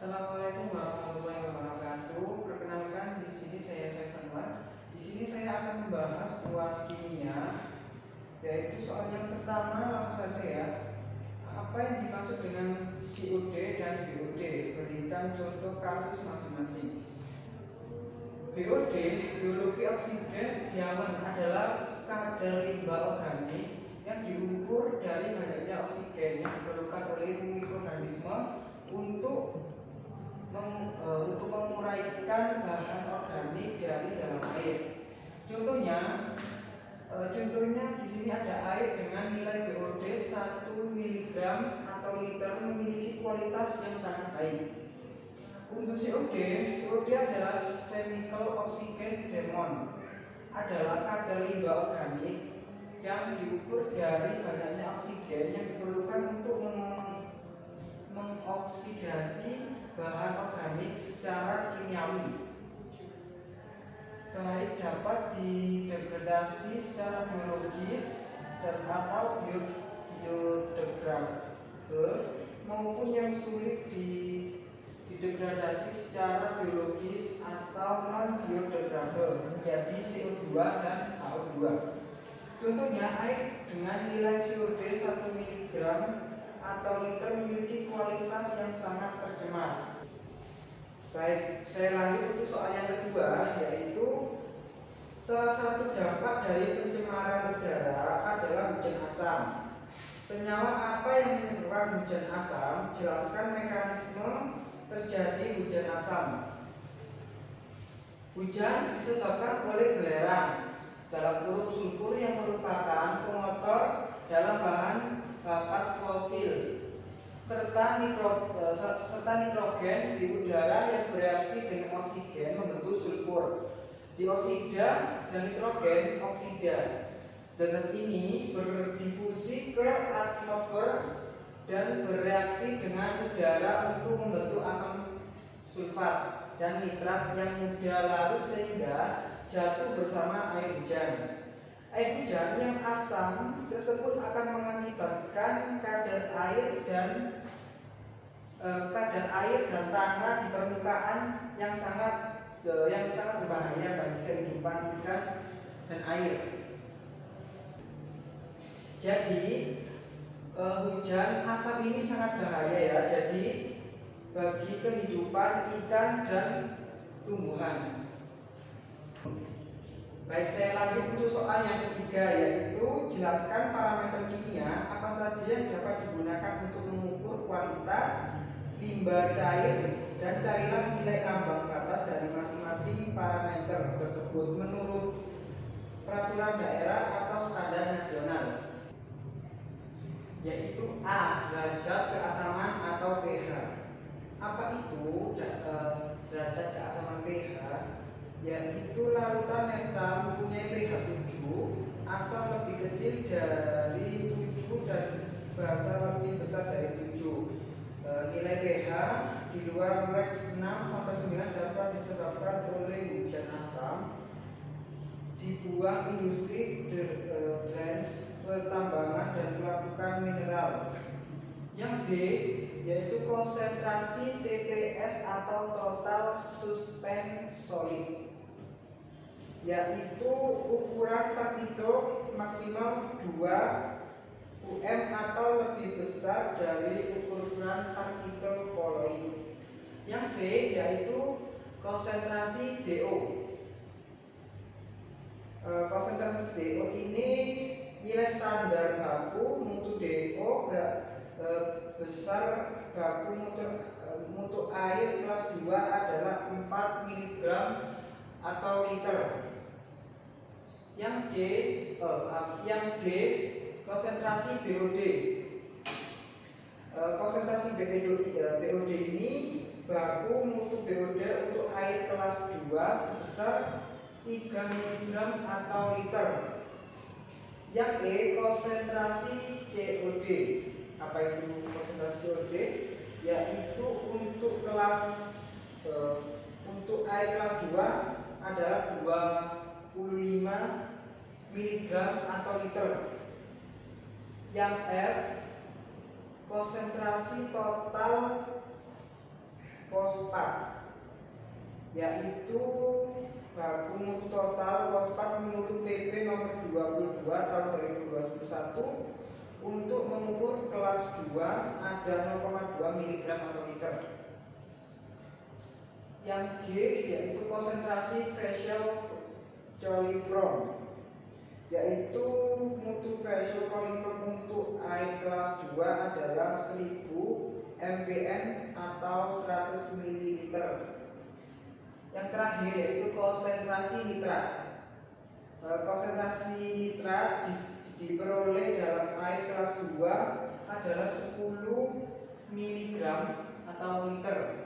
Assalamualaikum warahmatullahi wabarakatuh. Perkenalkan, di sini saya Sevenwan. Di sini saya akan membahas UAS kimia, yaitu soal yang pertama. Langsung saja ya. Apa yang dimaksud dengan COD dan BOD? Berikan contoh kasus masing-masing. BOD, biologi oksigen diaman, adalah kadar limbah organik yang diukur dari banyaknya oksigen yang diperlukan oleh mikroorganisme untuk menguraikan bahan organik dari dalam air. Contohnya di sini ada air dengan nilai BOD 1 mg atau liter memiliki kualitas yang sangat baik. Untuk COD adalah chemical oxygen demon, adalah kadar limbah organik yang diukur dari banyaknya oksigen yang diperlukan untuk mengoksidasi bahan organik secara kimiawi, baik dapat didegradasi secara biologis dan atau biodegradable maupun yang sulit didegradasi secara biologis atau non biodegradable menjadi CO2 dan HO2. Contohnya air dengan nilai COD 1 mg atau liter memiliki kualitas yang sangat tercemar. Baik, saya lanjut untuk soal yang kedua, yaitu salah satu dampak dari pencemaran udara adalah hujan asam. Senyawa apa yang menyebabkan hujan asam? Jelaskan mekanisme terjadi hujan asam. Hujan disebabkan oleh belerang dalam kurung sulfur yang merupakan pengotor dalam bahan bakar fosil, serta nitrogen di udara yang bereaksi dengan oksigen membentuk sulfur, dioksida, dan nitrogen oksida. Zat ini berdifusi ke atmosfer dan bereaksi dengan udara untuk membentuk asam sulfat dan nitrat yang mudah larut sehingga jatuh bersama air hujan. Air hujan yang asam tersebut akan mengakibatkan kadar air dan tanah di permukaan yang sangat berbahaya bagi kehidupan ikan dan air. Jadi hujan asam ini sangat bahaya ya. Jadi bagi kehidupan ikan dan tumbuhan. Baik, saya lanjut untuk soal yang ketiga, yaitu jelaskan parameter kimia apa saja yang dapat digunakan untuk mengukur kualitas limbah cair dan carilah nilai ambang batas dari masing-masing parameter tersebut menurut peraturan daerah atau standar nasional. Yaitu A. Derajat keasaman atau pH. Apa itu derajat keasaman pH? Yaitu larutan netral mempunyai pH 7, asam lebih kecil dari 7 dan basa lebih besar dari 7. Nilai pH di luar range 6 sampai 9 dapat disebabkan oleh hujan asam, dibuang industri, drainase pertambangan, dan pelapukan mineral. Yang B yaitu konsentrasi TPS atau total suspend solid, yaitu ukuran partikel maksimal 2 UM atau lebih besar dari ukuran partikel koloid. Yang C yaitu konsentrasi DO. Konsentrasi DO ini nilai standar baku mutu DO besar baku mutu air kelas 2 adalah 4 mg atau liter. Yang D konsentrasi BOD. Konsentrasi BOD ini baku mutu BOD untuk air kelas 2 sebesar 3 mg atau liter. Yang E konsentrasi COD. Apa itu konsentrasi COD? Yaitu untuk air kelas 2 adalah 25 mg atau liter. Yang F konsentrasi total fosfat, yaitu baku mutu total fosfat menurut PP nomor 22 tahun 2021 untuk mengukur kelas 2 ada 0,2 mg atau liter. Yang G yaitu konsentrasi facial coliform, yaitu mutu facial coliform untuk air kelas 2 adalah 1000 mpm atau 100 ml. Yang terakhir yaitu konsentrasi nitrat. Konsentrasi nitrat diperoleh dalam air kelas 2 adalah 10 mg atau liter.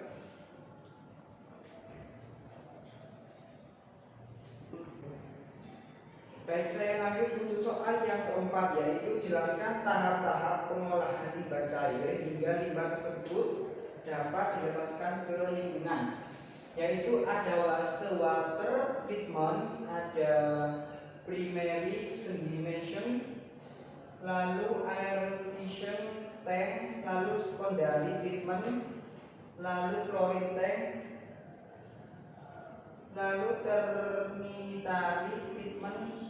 Baik, saya lanjut untuk soal yang keempat, yaitu jelaskan tahap-tahap pengolahan limbah cair hingga limbah tersebut dapat dilepaskan ke lingkungan. Yaitu ada wastewater treatment, ada primary sedimation, lalu aeration tank, lalu secondary treatment, lalu chlorine tank, lalu tertiary treatment,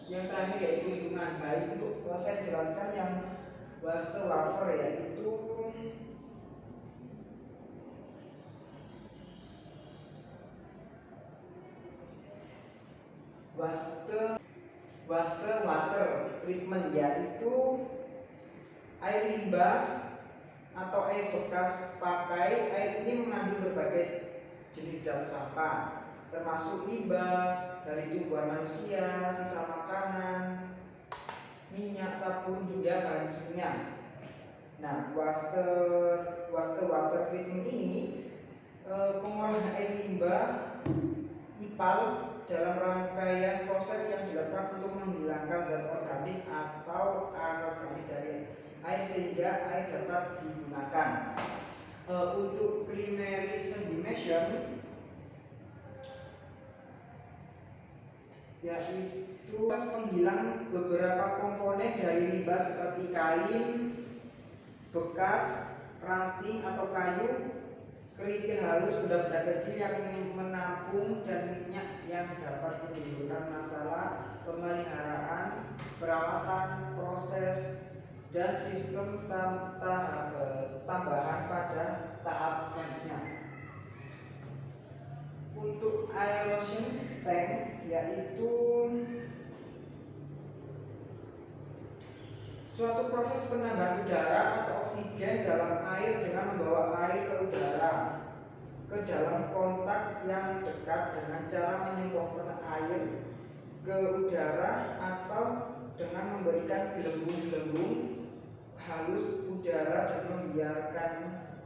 yang terakhir yaitu lingkungan. Baik, untuk saya jelaskan yang wastewater, yaitu wastewater treatment, yaitu air limbah atau air bekas pakai. Air ini mengandung berbagai jenis zat sampah, termasuk limbah dari tumbuhan manusia, sisa makanan, minyak, sabun, hingga bahan kimia. Nah, wastewater treatment ini pengolahan air limbah IPAL dalam rangkaian proses yang dilakukan untuk menghilangkan zat organik atau anorganik dari air sehingga air dapat digunakan. Untuk primary sedimation, yaitu penghilang beberapa komponen dari limbah seperti kain bekas, ranting atau kayu, kerikil halus, benda-benda kecil yang menampung, dan minyak yang dapat menimbulkan masalah pemeliharaan, perawatan, proses, dan sistem tambahan pada tahap selanjutnya. Untuk aeration tank, yaitu suatu proses penambahan udara atau oksigen dalam air dengan membawa air ke udara ke dalam kontak yang dekat dengan cara menyemprotkan air ke udara atau dengan memberikan gelembung-gelembung halus udara dan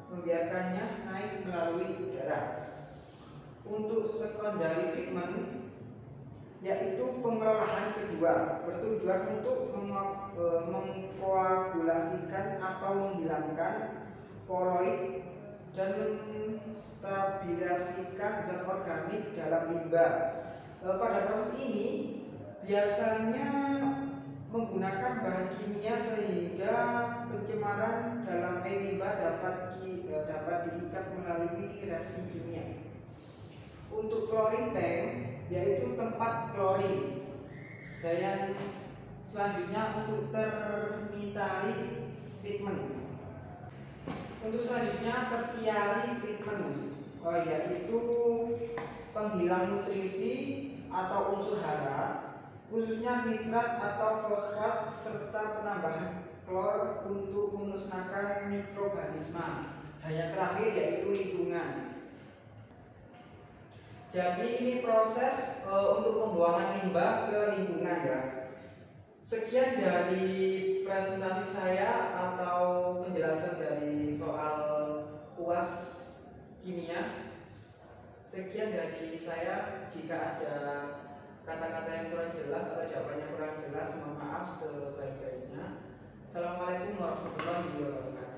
membiarkannya naik melalui udara. Untuk secondary treatment, yaitu pengolahan kedua, bertujuan untuk mengkoagulasikan atau menghilangkan koloid dan menstabilisasikan zat organik dalam limbah. Pada proses ini biasanya menggunakan bahan kimia sehingga pencemaran dalam air limbah dapat diikat melalui reaksi kimia. Untuk chlorine tank, yaitu tempat klorin. Dan yang selanjutnya untuk tertiary treatment. Untuk selanjutnya tertiary treatment, yaitu penghilang nutrisi atau unsur hara, khususnya nitrat atau fosfat, serta penambahan klor untuk memusnahkan mikroorganisme. Dan yang terakhir yaitu lingkungan. Jadi ini proses untuk pembuangan limbah ke lingkungan, ya. Sekian dari presentasi saya atau penjelasan dari soal UAS kimia. Sekian dari saya. Jika ada kata-kata yang kurang jelas atau jawaban yang kurang jelas, mohon maaf sebaik-baiknya. Assalamualaikum warahmatullahi wabarakatuh.